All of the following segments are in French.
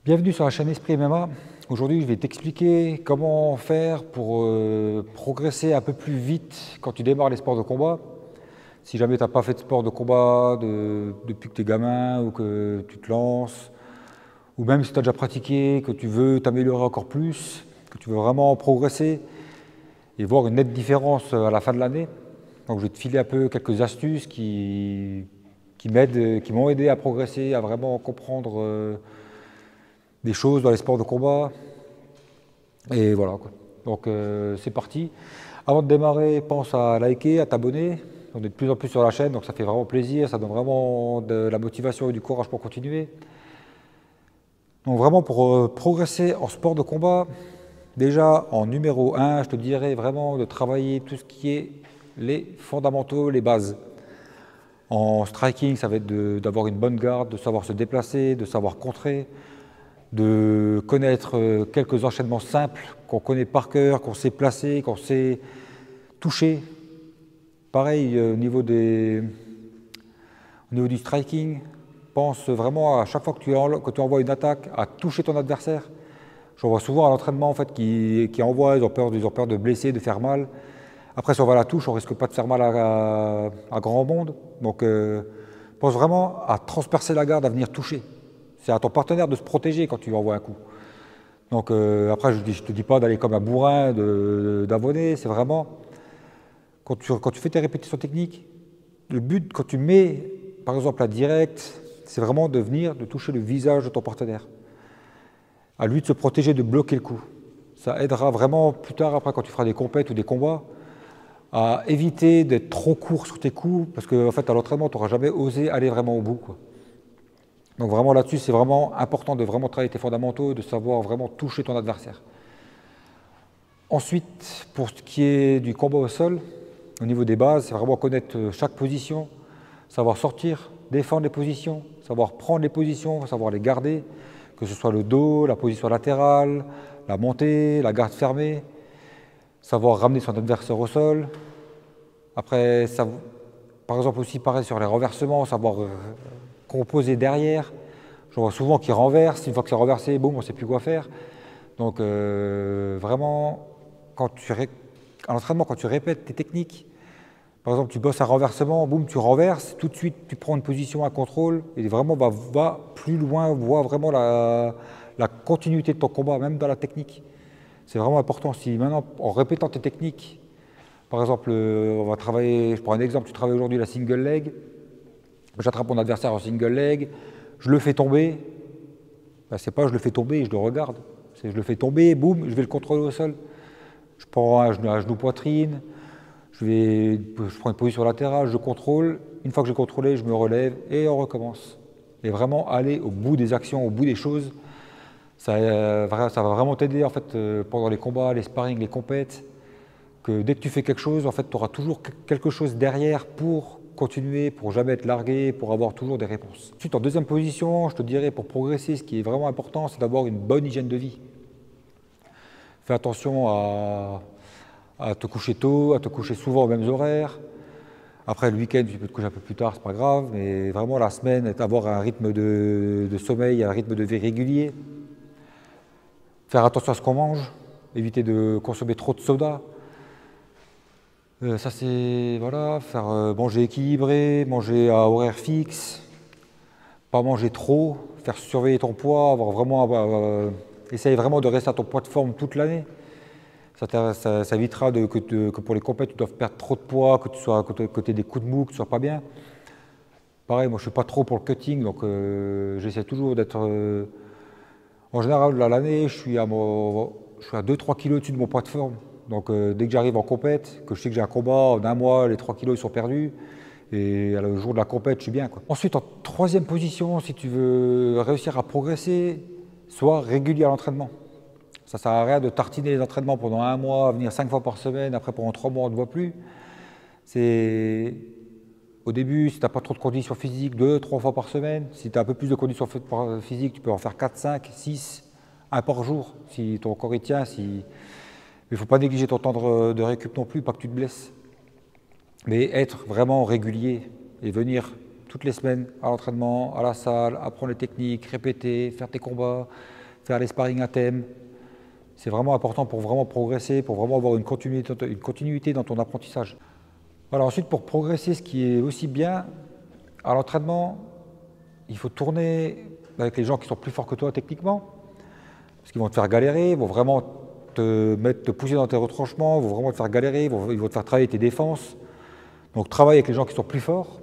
Bienvenue sur la chaîne Esprit MMA. Aujourd'hui, je vais t'expliquer comment faire pour progresser un peu plus vite quand tu démarres les sports de combat. Si jamais tu n'as pas fait de sport de combat depuis que tu es gamin ou que tu te lances, ou même si tu as déjà pratiqué, que tu veux t'améliorer encore plus, que tu veux vraiment progresser et voir une nette différence à la fin de l'année. Donc je vais te filer un peu quelques astuces qui m'ont aidé à progresser, à vraiment comprendre des choses dans les sports de combat. Et voilà, quoi. Donc c'est parti. Avant de démarrer, pense à liker, à t'abonner. On est de plus en plus sur la chaîne, donc ça fait vraiment plaisir, ça donne vraiment de la motivation et du courage pour continuer. Donc vraiment pour progresser en sport de combat, déjà en numéro 1, je te dirais vraiment de travailler tout ce qui est les fondamentaux, les bases. En striking, ça va être d'avoir une bonne garde, de savoir se déplacer, de savoir contrer, de connaître quelques enchaînements simples qu'on connaît par cœur, qu'on sait placer, qu'on sait toucher. Pareil, au niveau du striking, pense vraiment à chaque fois que tu envoies une attaque, à toucher ton adversaire. J'en vois souvent à l'entraînement en fait, qui envoient, ils ont peur de blesser, de faire mal. Après, si on va à la touche, on ne risque pas de faire mal à grand monde. Donc, pense vraiment à transpercer la garde, à venir toucher. C'est à ton partenaire de se protéger quand tu lui envoies un coup. Donc, après, je ne te dis pas d'aller comme un bourrin, d'abonner. C'est vraiment, quand tu fais tes répétitions techniques, le but, quand tu mets, par exemple, la direct, c'est vraiment de venir, de toucher le visage de ton partenaire. À lui de se protéger, de bloquer le coup. Ça aidera vraiment plus tard, après, quand tu feras des compètes ou des combats, à éviter d'être trop court sur tes coups, parce qu'en fait, à l'entraînement, tu n'auras jamais osé aller vraiment au bout, quoi. Donc vraiment là-dessus, c'est vraiment important de vraiment travailler tes fondamentaux, de savoir vraiment toucher ton adversaire. Ensuite, pour ce qui est du combat au sol, au niveau des bases, c'est vraiment connaître chaque position, savoir sortir, défendre les positions, savoir prendre les positions, savoir les garder, que ce soit le dos, la position latérale, la montée, la garde fermée, savoir ramener son adversaire au sol. Après, par exemple aussi pareil sur les renversements, savoir composer derrière. Je vois souvent qu'ils renversent, une fois que c'est renversé, boum, on ne sait plus quoi faire. Donc vraiment, à l'entraînement, quand tu répètes tes techniques, par exemple tu bosses un renversement, boum, tu renverses, tout de suite tu prends une position à contrôle et vraiment va plus loin, vois vraiment la continuité de ton combat, même dans la technique. C'est vraiment important. Si maintenant, en répétant tes techniques, par exemple, on va travailler, je prends un exemple, tu travailles aujourd'hui la single leg, j'attrape mon adversaire en single leg, je le fais tomber, ben, c'est pas je le fais tomber et je le regarde, c'est je le fais tomber, boum, je vais le contrôler au sol. Je prends un genou poitrine, je prends une position latérale, je contrôle, une fois que j'ai contrôlé, je me relève et on recommence. Et vraiment aller au bout des actions, au bout des choses, ça va vraiment t'aider en fait, pendant les combats, les sparring, les compètes, que dès que tu fais quelque chose, en fait, tu auras toujours quelque chose derrière pour continuer, pour jamais être largué, pour avoir toujours des réponses. Ensuite, en deuxième position, je te dirais, pour progresser, ce qui est vraiment important, c'est d'avoir une bonne hygiène de vie. Fais attention à te coucher tôt, à te coucher souvent aux mêmes horaires. Après, le week-end, tu peux te coucher un peu plus tard, c'est pas grave, mais vraiment la semaine, avoir un rythme de sommeil, un rythme de vie régulier. Faire attention à ce qu'on mange, éviter de consommer trop de soda. Ça c'est, voilà, faire manger équilibré, manger à horaire fixe, pas manger trop, faire surveiller ton poids, essayer vraiment de rester à ton poids de forme toute l'année. Ça évitera que pour les compètes tu doives perdre trop de poids, que tu sois côté des coups de mou, que tu sois pas bien. Pareil, moi je suis pas trop pour le cutting, donc j'essaie toujours d'être. En général, à l'année, je suis à 2-3 kg au-dessus de mon poids de forme. Donc dès que j'arrive en compète, que je sais que j'ai un combat, en un mois, les 3 kilos ils sont perdus. Et le jour de la compète, je suis bien, quoi. Ensuite, en troisième position, si tu veux réussir à progresser, sois régulier à l'entraînement. Ça ne sert à rien de tartiner les entraînements pendant un mois, venir 5 fois par semaine, après pendant 3 mois on ne te voit plus. Au début, si tu n'as pas trop de conditions physiques, 2-3 fois par semaine. Si tu as un peu plus de conditions physiques, tu peux en faire 4, 5, 6, 1 par jour, si ton corps y tient. Mais il ne faut pas négliger ton temps de récup non plus, pas que tu te blesses. Mais être vraiment régulier et venir toutes les semaines à l'entraînement, à la salle, apprendre les techniques, répéter, faire tes combats, faire les sparring à thème. C'est vraiment important pour vraiment progresser, pour vraiment avoir une continuité dans ton apprentissage. Voilà, ensuite, pour progresser, ce qui est aussi bien, à l'entraînement, il faut tourner avec les gens qui sont plus forts que toi techniquement, parce qu'ils vont te faire galérer, ils vont vraiment te pousser dans tes retranchements, ils vont vraiment te faire galérer, ils vont te faire travailler tes défenses. Donc travaille avec les gens qui sont plus forts,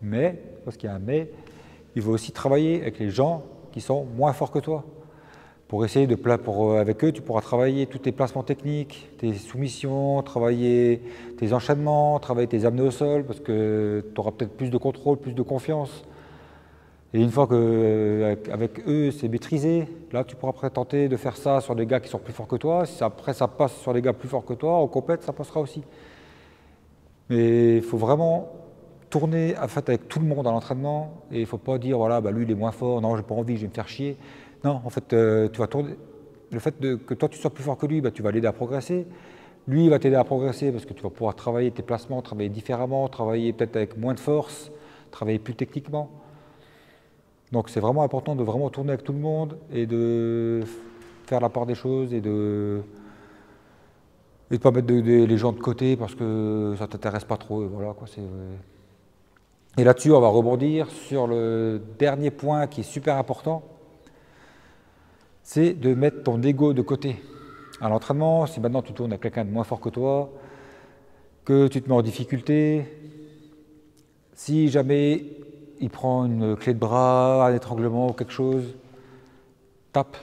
mais, parce qu'il y a un mais, il faut aussi travailler avec les gens qui sont moins forts que toi. Pour essayer avec eux, tu pourras travailler tous tes placements techniques, tes soumissions, travailler tes enchaînements, travailler tes amenés au sol, parce que tu auras peut-être plus de contrôle, plus de confiance. Et une fois qu'avec eux, c'est maîtrisé, là, tu pourras après tenter de faire ça sur des gars qui sont plus forts que toi. Si après, ça passe sur des gars plus forts que toi, en compète, ça passera aussi. Mais il faut vraiment tourner en fait, avec tout le monde à l'entraînement. Et il ne faut pas dire, voilà, bah, lui, il est moins fort, non, j'ai pas envie, je vais me faire chier. Non, en fait, tu vas tourner. Le fait que toi, tu sois plus fort que lui, bah, tu vas l'aider à progresser. Lui, il va t'aider à progresser parce que tu vas pouvoir travailler tes placements, travailler différemment, travailler peut-être avec moins de force, travailler plus techniquement. Donc c'est vraiment important de vraiment tourner avec tout le monde et de faire la part des choses et de ne pas mettre les gens de côté parce que ça ne t'intéresse pas trop. Et, voilà, quoi, et là-dessus, on va rebondir sur le dernier point qui est super important, c'est de mettre ton ego de côté. À l'entraînement, si maintenant tu tournes avec quelqu'un de moins fort que toi, que tu te mets en difficulté, si jamais il prend une clé de bras, un étranglement ou quelque chose, tape.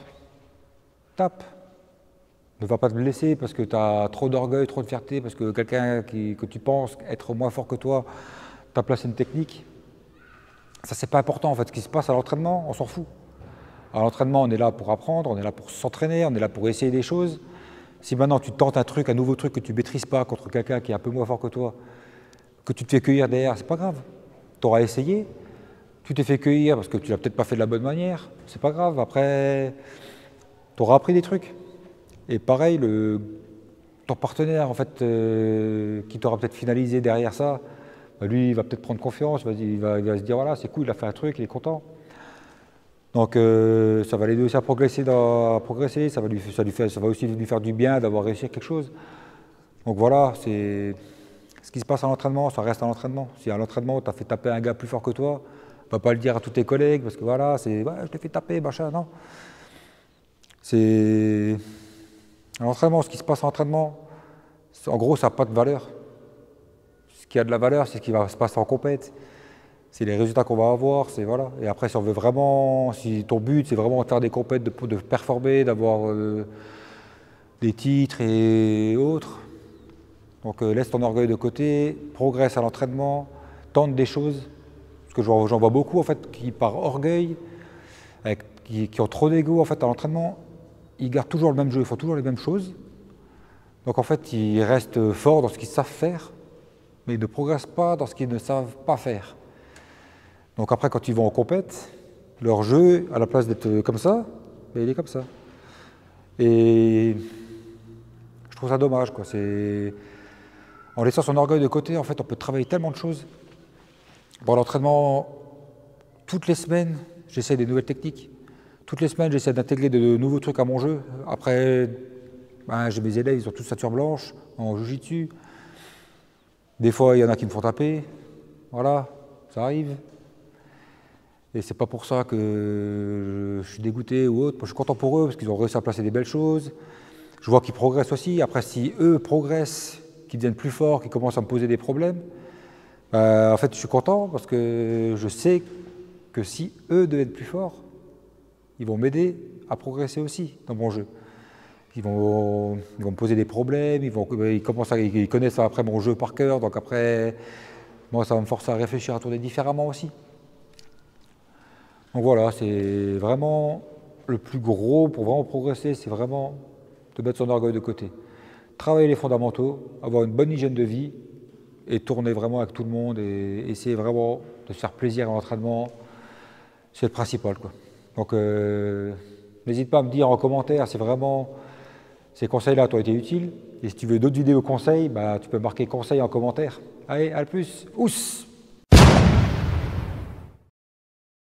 Ne va pas te blesser parce que tu as trop d'orgueil, trop de fierté, parce que quelqu'un que tu penses être moins fort que toi t'a placé une technique. Ça, c'est pas important en fait. Ce qui se passe à l'entraînement, on s'en fout. À l'entraînement, on est là pour apprendre, on est là pour s'entraîner, on est là pour essayer des choses. Si maintenant tu tentes un nouveau truc que tu ne maîtrises pas contre quelqu'un qui est un peu moins fort que toi, que tu te fais cueillir derrière, c'est pas grave. Tu auras essayé, tu t'es fait cueillir parce que tu l'as peut-être pas fait de la bonne manière, c'est pas grave. Après, tu auras appris des trucs. Et pareil, ton partenaire en fait, qui t'aura peut-être finalisé derrière ça, bah lui, il va peut-être prendre confiance, il va se dire voilà, c'est cool, il a fait un truc, il est content. Donc ça va l'aider aussi à progresser, ça va aussi lui faire du bien d'avoir réussi quelque chose. Donc voilà, c'est ce qui se passe à l'entraînement, ça reste à l'entraînement. Si à l'entraînement, tu as fait taper un gars plus fort que toi, tu ne vas pas le dire à tous tes collègues, parce que voilà, c'est ouais, je t'ai fait taper, machin, non. C'est à l'entraînement, ce qui se passe à l'entraînement, en gros, ça n'a pas de valeur. Ce qui a de la valeur, c'est ce qui va se passer en compète. C'est les résultats qu'on va avoir, c'est voilà. Et après, si on veut vraiment, si ton but c'est vraiment de faire des compètes, de performer, d'avoir des titres et autres, donc laisse ton orgueil de côté, progresse à l'entraînement, tente des choses. Parce que j'en vois beaucoup en fait qui par orgueil, qui ont trop d'ego en fait à l'entraînement, ils gardent toujours le même jeu, ils font toujours les mêmes choses. Donc en fait, ils restent forts dans ce qu'ils savent faire, mais ils ne progressent pas dans ce qu'ils ne savent pas faire. Donc après, quand ils vont en compète, leur jeu, à la place d'être comme ça, ben, il est comme ça. Et je trouve ça dommage, quoi. En laissant son orgueil de côté, en fait, on peut travailler tellement de choses. Bon, l'entraînement, toutes les semaines, j'essaie des nouvelles techniques. Toutes les semaines, j'essaie d'intégrer de nouveaux trucs à mon jeu. Après, ben, j'ai mes élèves, ils ont tous ceinture blanche en jiu-jitsu. Des fois, il y en a qui me font taper. Voilà, ça arrive. Et c'est pas pour ça que je suis dégoûté ou autre. Moi, je suis content pour eux parce qu'ils ont réussi à placer des belles choses. Je vois qu'ils progressent aussi. Après, si eux progressent, qu'ils deviennent plus forts, qu'ils commencent à me poser des problèmes, en fait, je suis content parce que je sais que si eux deviennent plus forts, ils vont m'aider à progresser aussi dans mon jeu. Ils vont me poser des problèmes, ils connaissent après mon jeu par cœur, donc après, moi, ça va me forcer à réfléchir, à tourner différemment aussi. Donc voilà, c'est vraiment le plus gros pour vraiment progresser, c'est vraiment de mettre son orgueil de côté. Travailler les fondamentaux, avoir une bonne hygiène de vie et tourner vraiment avec tout le monde et essayer vraiment de se faire plaisir à l'entraînement, c'est le principal, quoi. Donc n'hésite pas à me dire en commentaire si vraiment ces conseils-là t'ont été utiles. Et si tu veux d'autres vidéos conseils, bah, tu peux marquer conseils en commentaire. Allez, à plus, ous!